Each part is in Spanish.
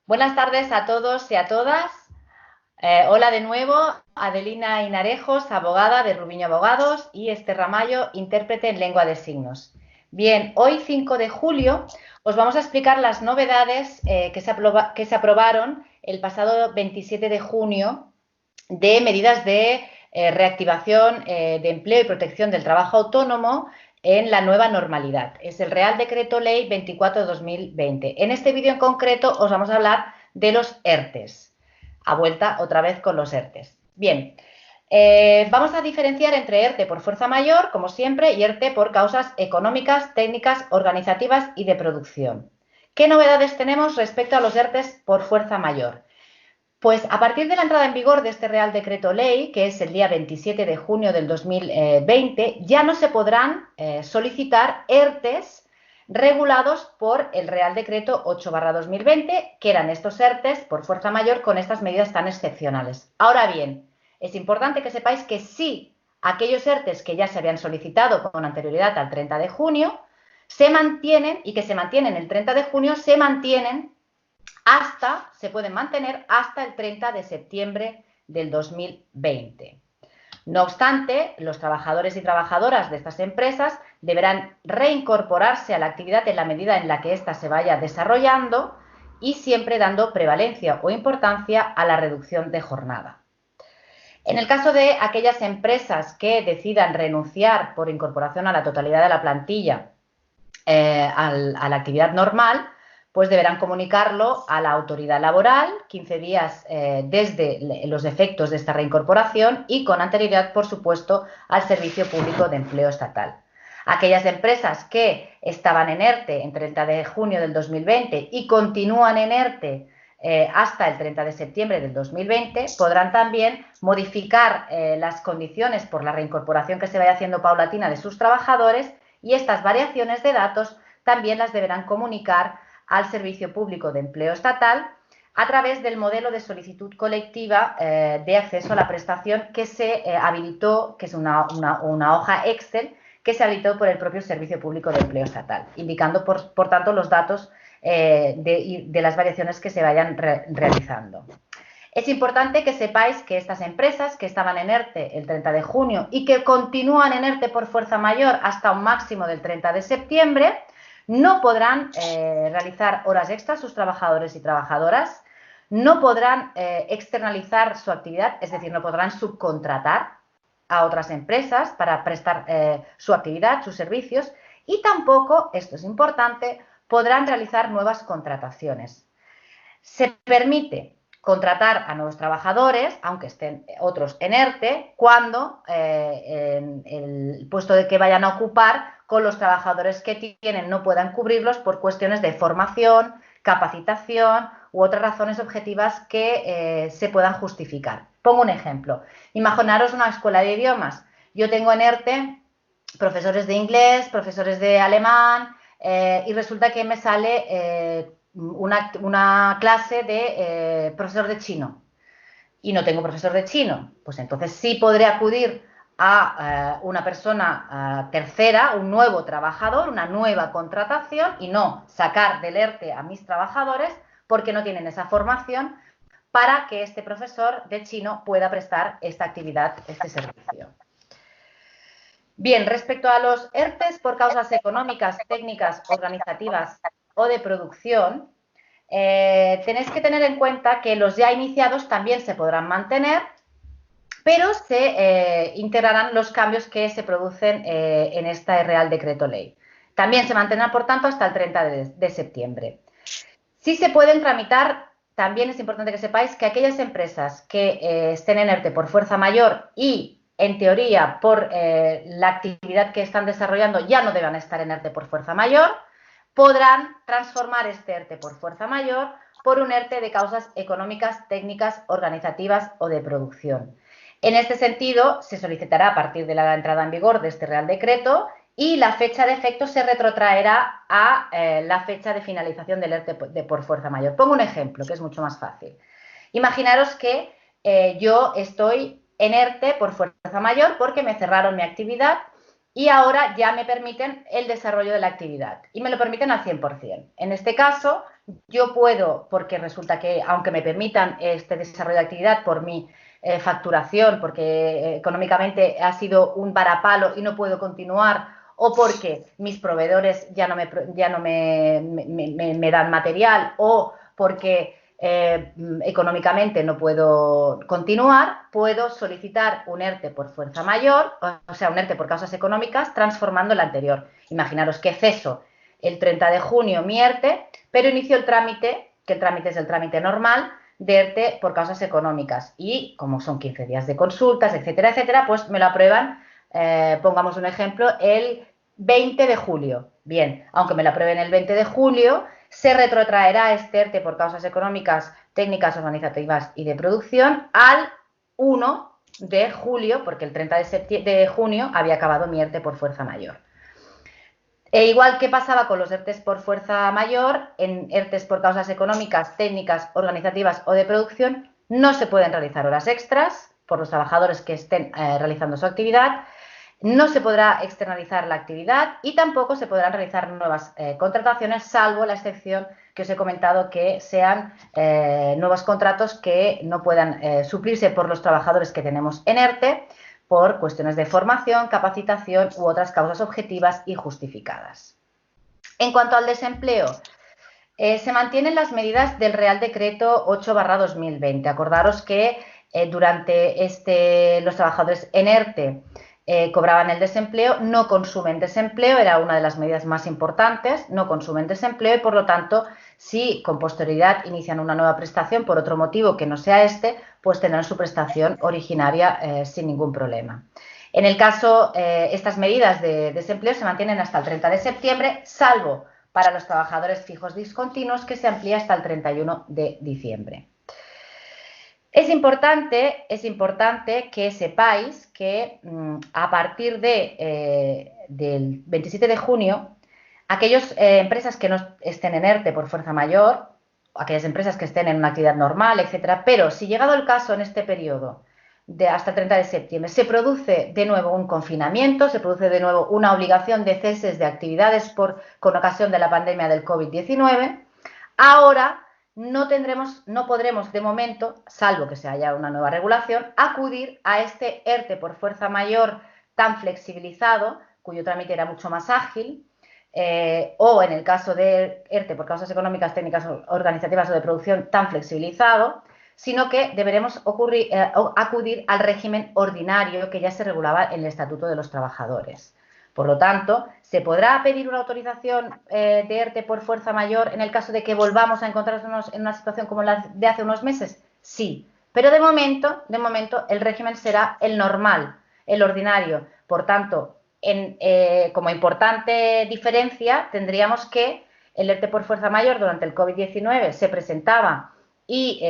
Buenas tardes a todos y a todas. Hola de nuevo, Adelina Hinarejos, abogada de Rubiño Abogados, y Esther Ramallo, intérprete en lengua de signos. Bien, hoy 5 de julio os vamos a explicar las novedades que se aprobaron el pasado 27 de junio de medidas de reactivación de empleo y protección del trabajo autónomo en la nueva normalidad. Es el Real Decreto Ley 24/2020. En este vídeo en concreto os vamos a hablar de los ERTES. A vuelta otra vez con los ERTES. Bien, vamos a diferenciar entre ERTE por fuerza mayor, como siempre, y ERTE por causas económicas, técnicas, organizativas y de producción. ¿Qué novedades tenemos respecto a los ERTES por fuerza mayor? Pues a partir de la entrada en vigor de este Real Decreto Ley, que es el día 27 de junio del 2020, ya no se podrán solicitar ERTES regulados por el Real Decreto 8/2020, que eran estos ERTES por fuerza mayor con estas medidas tan excepcionales. Ahora bien, es importante que sepáis que sí, aquellos ERTES que ya se habían solicitado con anterioridad al 30 de junio se mantienen y que se mantienen el 30 de junio, se pueden mantener hasta el 30 de septiembre del 2020. No obstante, los trabajadores y trabajadoras de estas empresas deberán reincorporarse a la actividad en la medida en la que ésta se vaya desarrollando y siempre dando prevalencia o importancia a la reducción de jornada. En el caso de aquellas empresas que decidan renunciar por incorporación a la totalidad de la plantilla a la actividad normal, pues deberán comunicarlo a la autoridad laboral 15 días desde los efectos de esta reincorporación y con anterioridad, por supuesto, al Servicio Público de Empleo Estatal. Aquellas empresas que estaban en ERTE en 30 de junio del 2020 y continúan en ERTE hasta el 30 de septiembre del 2020 podrán también modificar las condiciones por la reincorporación que se vaya haciendo paulatina de sus trabajadores, y estas variaciones de datos también las deberán comunicar al Servicio Público de Empleo Estatal a través del modelo de solicitud colectiva de acceso a la prestación que se habilitó, que es una hoja Excel que se habilitó por el propio Servicio Público de Empleo Estatal, indicando, por tanto, los datos de las variaciones que se vayan realizando. Es importante que sepáis que estas empresas que estaban en ERTE el 30 de junio y que continúan en ERTE por fuerza mayor hasta un máximo del 30 de septiembre no podrán realizar horas extras sus trabajadores y trabajadoras, no podrán externalizar su actividad, es decir, no podrán subcontratar a otras empresas para prestar su actividad, sus servicios, y tampoco, esto es importante, podrán realizar nuevas contrataciones. Se permite contratar a nuevos trabajadores, aunque estén otros en ERTE, cuando el puesto de que vayan a ocupar con los trabajadores que tienen no puedan cubrirlos por cuestiones de formación, capacitación u otras razones objetivas que se puedan justificar. Pongo un ejemplo. Imaginaros una escuela de idiomas. Yo tengo en ERTE profesores de inglés, profesores de alemán, y resulta que me sale una clase de profesor de chino y no tengo profesor de chino, pues entonces sí podré acudir a una persona tercera, un nuevo trabajador, una nueva contratación, y no sacar del ERTE a mis trabajadores porque no tienen esa formación para que este profesor de chino pueda prestar esta actividad, este servicio. Bien, respecto a los ERTES por causas económicas, técnicas, organizativas o de producción, tenéis que tener en cuenta que los ya iniciados también se podrán mantener, pero se integrarán los cambios que se producen en este Real Decreto Ley. También se mantendrán, por tanto, hasta el 30 de septiembre. Sí se pueden tramitar, también es importante que sepáis que aquellas empresas que estén en ERTE por fuerza mayor y, en teoría, por la actividad que están desarrollando, ya no deban estar en ERTE por fuerza mayor, podrán transformar este ERTE por fuerza mayor por un ERTE de causas económicas, técnicas, organizativas o de producción. En este sentido, se solicitará a partir de la entrada en vigor de este Real Decreto y la fecha de efecto se retrotraerá a la fecha de finalización del ERTE por fuerza mayor. Pongo un ejemplo que es mucho más fácil. Imaginaros que yo estoy en ERTE por fuerza mayor porque me cerraron mi actividad y ahora ya me permiten el desarrollo de la actividad y me lo permiten al 100%. En este caso, yo puedo, porque resulta que aunque me permitan este desarrollo de actividad por mi facturación, porque económicamente ha sido un varapalo y no puedo continuar, o porque mis proveedores ya no me dan material, o porque económicamente no puedo continuar, puedo solicitar un ERTE por fuerza mayor, o sea, un ERTE por causas económicas, transformando el anterior. Imaginaros que ceso el 30 de junio mi ERTE, pero inicio el trámite, que el trámite es el trámite normal, de ERTE por causas económicas. Y como son 15 días de consultas, etcétera, etcétera, pues me lo aprueban, pongamos un ejemplo, el 20 de julio. Bien, aunque me lo aprueben el 20 de julio, se retrotraerá este ERTE por causas económicas, técnicas, organizativas y de producción al 1 de julio, porque el 30 de junio había acabado mi ERTE por fuerza mayor. E igual que pasaba con los ERTEs por fuerza mayor, en ERTEs por causas económicas, técnicas, organizativas o de producción, no se pueden realizar horas extras por los trabajadores que estén realizando su actividad, no se podrá externalizar la actividad y tampoco se podrán realizar nuevas contrataciones, salvo la excepción que os he comentado, que sean nuevos contratos que no puedan suplirse por los trabajadores que tenemos en ERTE, por cuestiones de formación, capacitación u otras causas objetivas y justificadas. En cuanto al desempleo, se mantienen las medidas del Real Decreto 8/2020. Acordaros que durante los trabajadores en ERTE cobraban el desempleo, no consumen desempleo, era una de las medidas más importantes, no consumen desempleo y por lo tanto, si con posterioridad inician una nueva prestación por otro motivo que no sea este, pues tendrán su prestación originaria sin ningún problema. En el caso, estas medidas de desempleo se mantienen hasta el 30 de septiembre, salvo para los trabajadores fijos discontinuos, que se amplía hasta el 31 de diciembre. Es importante que sepáis que a partir del 27 de junio, aquellas empresas que no estén en ERTE por fuerza mayor, aquellas empresas que estén en una actividad normal, etcétera, pero si llegado el caso en este periodo, hasta el 30 de septiembre, se produce de nuevo un confinamiento, se produce de nuevo una obligación de ceses de actividades con ocasión de la pandemia del COVID-19, ahora no podremos de momento, salvo que se haya una nueva regulación, acudir a este ERTE por fuerza mayor tan flexibilizado, cuyo trámite era mucho más ágil, o en el caso de ERTE por causas económicas, técnicas, organizativas o de producción tan flexibilizado, sino que deberemos acudir al régimen ordinario que ya se regulaba en el Estatuto de los Trabajadores. Por lo tanto, ¿se podrá pedir una autorización de ERTE por fuerza mayor en el caso de que volvamos a encontrarnos en una situación como la de hace unos meses? Sí, pero de momento el régimen será el normal, el ordinario. Por tanto, como importante diferencia, tendríamos que el ERTE por fuerza mayor durante el COVID-19 se presentaba y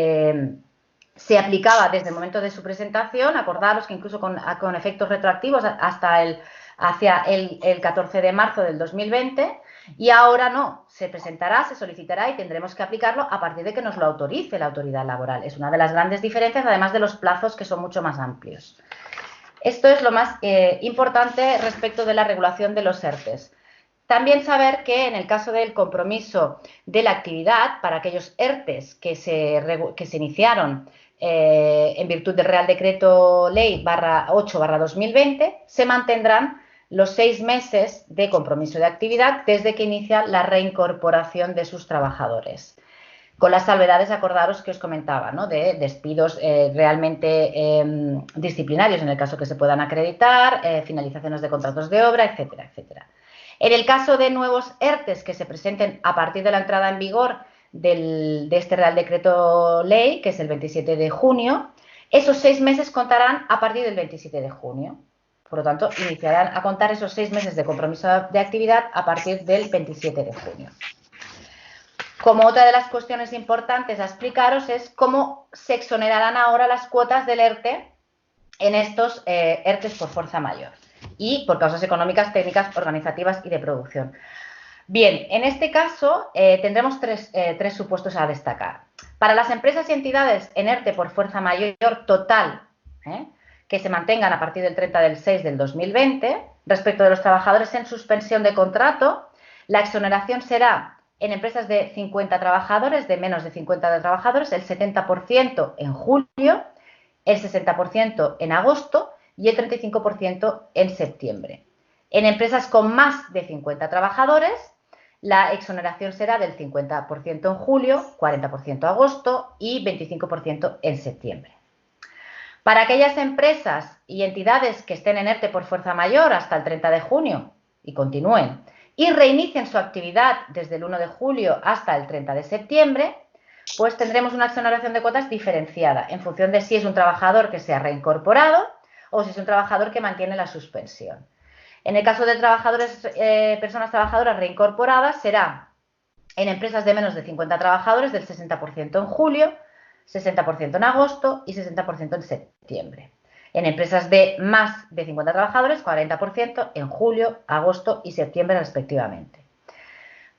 se aplicaba desde el momento de su presentación, acordaros que incluso con efectos retroactivos hacia el 14 de marzo del 2020, y ahora no, se presentará, se solicitará y tendremos que aplicarlo a partir de que nos lo autorice la autoridad laboral. Es una de las grandes diferencias, además de los plazos que son mucho más amplios. Esto es lo más importante respecto de la regulación de los ERTEs. También saber que en el caso del compromiso de la actividad, para aquellos ERTEs que se iniciaron en virtud del Real Decreto Ley 8/2020, se mantendrán los 6 meses de compromiso de actividad desde que inicia la reincorporación de sus trabajadores. Con las salvedades, acordaros que os comentaba, ¿no?, de despidos realmente disciplinarios en el caso que se puedan acreditar, finalizaciones de contratos de obra, etcétera, etcétera. En el caso de nuevos ERTEs que se presenten a partir de la entrada en vigor de este Real Decreto Ley, que es el 27 de junio, esos 6 meses contarán a partir del 27 de junio. Por lo tanto, iniciarán a contar esos 6 meses de compromiso de actividad a partir del 27 de junio. Como otra de las cuestiones importantes a explicaros es cómo se exonerarán ahora las cuotas del ERTE en estos ERTEs por fuerza mayor y por causas económicas, técnicas, organizativas y de producción. Bien, en este caso tendremos tres supuestos a destacar. Para las empresas y entidades en ERTE por fuerza mayor total, que se mantengan a partir del 30 del 6 del 2020, Respecto de los trabajadores en suspensión de contrato, la exoneración será en empresas de 50 trabajadores, de menos de 50 trabajadores, el 70% en julio, el 60% en agosto y el 35% en septiembre. En empresas con más de 50 trabajadores, la exoneración será del 50% en julio, 40% en agosto y 25% en septiembre. Para aquellas empresas y entidades que estén en ERTE por fuerza mayor hasta el 30 de junio y continúen y reinicien su actividad desde el 1 de julio hasta el 30 de septiembre, pues tendremos una exoneración de cuotas diferenciada en función de si es un trabajador que se ha reincorporado o si es un trabajador que mantiene la suspensión. En el caso de personas trabajadoras reincorporadas, será en empresas de menos de 50 trabajadores del 60% en julio, 60% en agosto y 60% en septiembre. En empresas de más de 50 trabajadores, 40% en julio, agosto y septiembre respectivamente.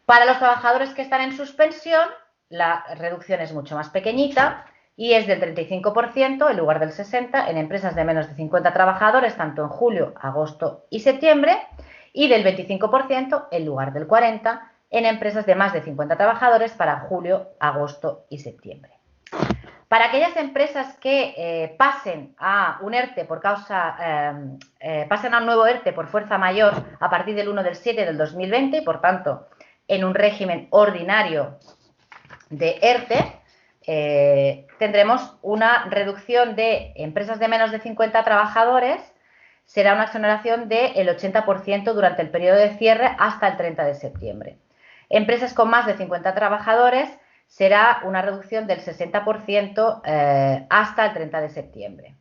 Para los trabajadores que están en suspensión, la reducción es mucho más pequeñita y es del 35% en lugar del 60% en empresas de menos de 50 trabajadores, tanto en julio, agosto y septiembre, y del 25% en lugar del 40% en empresas de más de 50 trabajadores para julio, agosto y septiembre. Para aquellas empresas que pasen a un ERTE por pasen a un nuevo ERTE por fuerza mayor a partir del 1/7 del 2020 y por tanto en un régimen ordinario de ERTE, tendremos una reducción de empresas de menos de 50 trabajadores, será una exoneración del 80% durante el periodo de cierre hasta el 30 de septiembre. Empresas con más de 50 trabajadores será una reducción del 60% hasta el 30 de septiembre.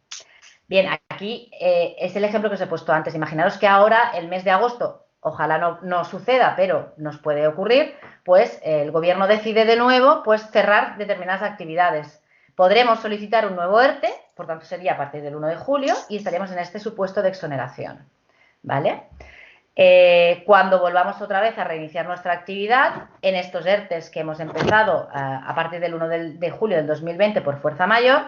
Bien, aquí es el ejemplo que os he puesto antes. Imaginaros que ahora, el mes de agosto, ojalá no suceda, pero nos puede ocurrir, pues el gobierno decide de nuevo pues cerrar determinadas actividades. Podremos solicitar un nuevo ERTE, por tanto sería a partir del 1 de julio y estaríamos en este supuesto de exoneración, ¿vale? Cuando volvamos otra vez a reiniciar nuestra actividad, en estos ERTEs que hemos empezado a partir del 1 de julio del 2020 por fuerza mayor,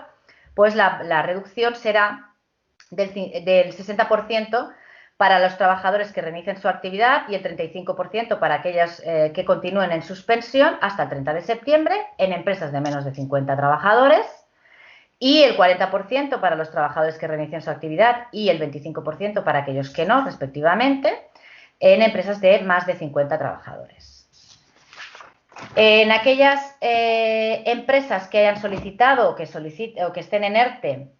pues la reducción será del 60% para los trabajadores que reinicien su actividad y el 35% para aquellas que continúen en suspensión hasta el 30 de septiembre en empresas de menos de 50 trabajadores y el 40% para los trabajadores que reinicien su actividad y el 25% para aquellos que no, respectivamente, en empresas de más de 50 trabajadores. En aquellas empresas que hayan solicitado o que estén en ERTE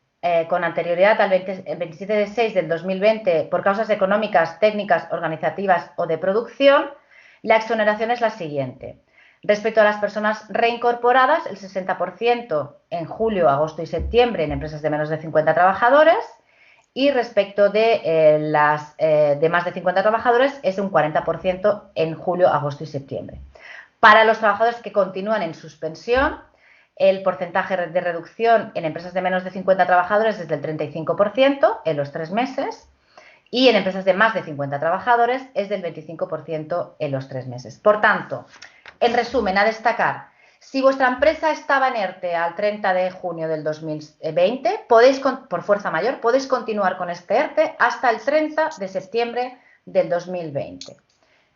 con anterioridad al 27 de 6 del 2020 por causas económicas, técnicas, organizativas o de producción, la exoneración es la siguiente. Respecto a las personas reincorporadas, el 60% en julio, agosto y septiembre en empresas de menos de 50 trabajadores y respecto de las de más de 50 trabajadores es un 40% en julio, agosto y septiembre. Para los trabajadores que continúan en suspensión, el porcentaje de reducción en empresas de menos de 50 trabajadores es del 35% en los 3 meses y en empresas de más de 50 trabajadores es del 25% en los 3 meses. Por tanto, en resumen, a destacar, si vuestra empresa estaba en ERTE al 30 de junio del 2020, por fuerza mayor, podéis continuar con este ERTE hasta el 30 de septiembre del 2020.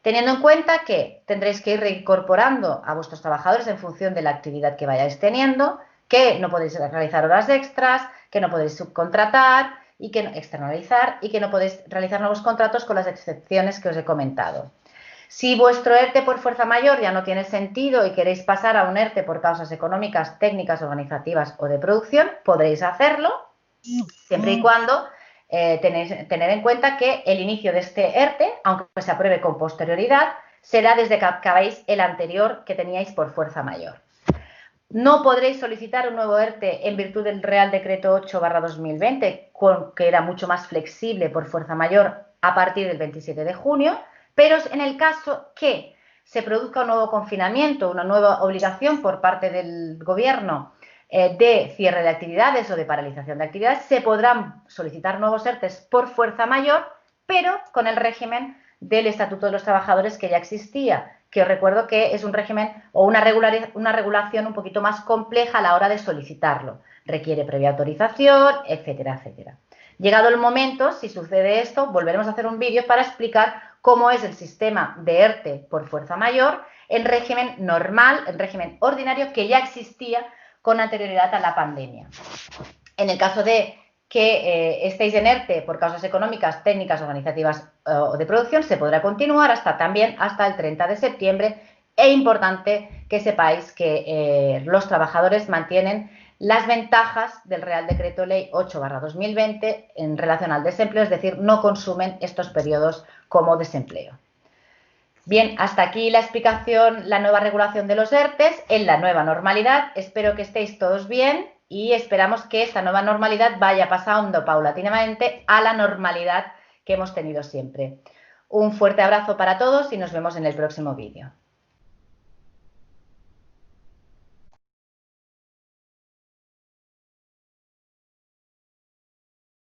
Teniendo en cuenta que tendréis que ir reincorporando a vuestros trabajadores en función de la actividad que vayáis teniendo, que no podéis realizar horas extras, que no podéis subcontratar y que externalizar y que no podéis realizar nuevos contratos con las excepciones que os he comentado. Si vuestro ERTE por fuerza mayor ya no tiene sentido y queréis pasar a un ERTE por causas económicas, técnicas, organizativas o de producción, podréis hacerlo siempre y cuando tener en cuenta que el inicio de este ERTE, aunque se apruebe con posterioridad, será desde que acabéis el anterior que teníais por fuerza mayor. No podréis solicitar un nuevo ERTE en virtud del Real Decreto 8/2020, que era mucho más flexible por fuerza mayor a partir del 27 de junio, pero en el caso que se produzca un nuevo confinamiento, una nueva obligación por parte del Gobierno de cierre de actividades o de paralización de actividades, se podrán solicitar nuevos ERTEs por fuerza mayor, pero con el régimen del Estatuto de los Trabajadores que ya existía, que os recuerdo que es un régimen o una regulación un poquito más compleja a la hora de solicitarlo. Requiere previa autorización, etcétera, etcétera. Llegado el momento, si sucede esto, volveremos a hacer un vídeo para explicar cómo es el sistema de ERTE por fuerza mayor en régimen normal, en régimen ordinario, que ya existía con anterioridad a la pandemia. En el caso de que estéis en ERTE por causas económicas, técnicas, organizativas o de producción, se podrá continuar también hasta el 30 de septiembre. Es importante que sepáis que los trabajadores mantienen las ventajas del Real Decreto Ley 8/2020 en relación al desempleo, es decir, no consumen estos periodos como desempleo. Bien, hasta aquí la explicación, la nueva regulación de los ERTEs en la nueva normalidad. Espero que estéis todos bien y esperamos que esta nueva normalidad vaya pasando paulatinamente a la normalidad que hemos tenido siempre. Un fuerte abrazo para todos y nos vemos en el próximo vídeo.